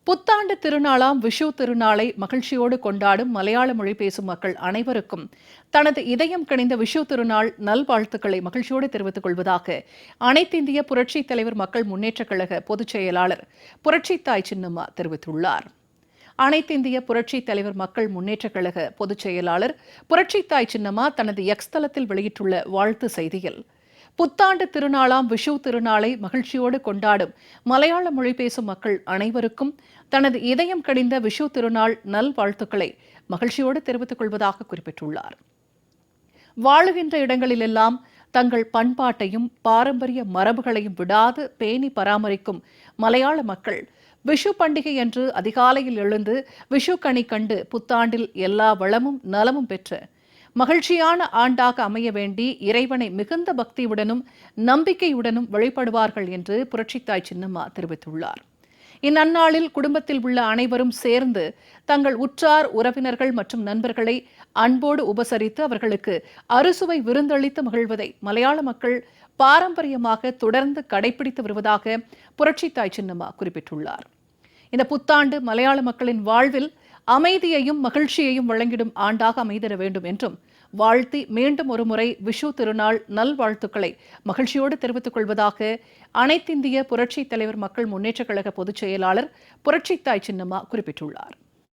புத்தாண்டு திருநாளாம் விஷு திருநாளை மகிழ்ச்சியோடு கொண்டாடும் மலையாள மொழி பேசும் மக்கள் அனைவருக்கும் தனது இதயம் கனிந்த விஷு திருநாள் நல்வாழ்த்துக்களை மகிழ்ச்சியோடு தெரிவித்துக் கொள்வதாக அனைத்திந்திய புரட்சித் தலைவர் மக்கள் முன்னேற்றக் கழக பொதுச் செயலாளர் புரட்சித்தாய் சின்னம்மா தெரிவித்துள்ளார். அனைத்திந்திய புரட்சித் தலைவர் மக்கள் முன்னேற்றக் கழக பொதுச் செயலாளர் புரட்சித்தாய் சின்னம்மா தனது எக்ஸ் தளத்தில் வெளியிட்டுள்ள வாழ்த்து செய்தியில், புத்தாண்டு திருநாளாம் விஷு திருநாளை மகிழ்ச்சியோடு கொண்டாடும் மலையாள மொழி பேசும் மக்கள் அனைவருக்கும் தனது இதயம் கடிந்த விஷு திருநாள் நல்வாழ்த்துக்களை மகிழ்ச்சியோடு தெரிவித்துக் கொள்வதாக குறிப்பிட்டுள்ளார். வாழுகின்ற இடங்களிலெல்லாம் தங்கள் பண்பாட்டையும் பாரம்பரிய மரபுகளையும் விடாது பேணி பராமரிக்கும் மலையாள மக்கள் விஷு பண்டிகை அன்று அதிகாலையில் எழுந்து விஷு கனி கண்டு புத்தாண்டில் எல்லா வளமும் நலமும் பெற்று மகிழ்ச்சியான ஆண்டாக அமைய வேண்டி இறைவனை மிகுந்த பக்தியுடனும் நம்பிக்கையுடனும் வழிபடுவார்கள் என்று புரட்சித்தாய் சின்னம்மா தெரிவித்துள்ளார். இந்நன்னாளில் குடும்பத்தில் உள்ள அனைவரும் சேர்ந்து தங்கள் உற்றார் உறவினர்கள் மற்றும் நண்பர்களை அன்போடு உபசரித்து அவர்களுக்கு அறுசுவை விருந்தளித்து மகிழ்வதை மலையாள மக்கள் பாரம்பரியமாக தொடர்ந்து கடைபிடித்து வருவதாக புரட்சித்தாய் சின்னம்மா குறிப்பிட்டுள்ளார். இந்த புத்தாண்டு மலையாள மக்களின் வாழ்வில் அமைதியையும் மகிழ்ச்சியையும் வழங்கிடும் ஆண்டாக அமைதிட வேண்டும் என்றும் வாழ்த்தி மீண்டும் ஒருமுறை விஷு திருநாள் நல்வாழ்த்துக்களை மகிழ்ச்சியோடு தெரிவித்துக் கொள்வதாக அனைத்திந்திய புரட்சித் தலைவர் மக்கள் முன்னேற்றக் கழக பொதுச் செயலாளர் புரட்சித்தாய் சின்னம்மா குறிப்பிட்டுள்ளார்.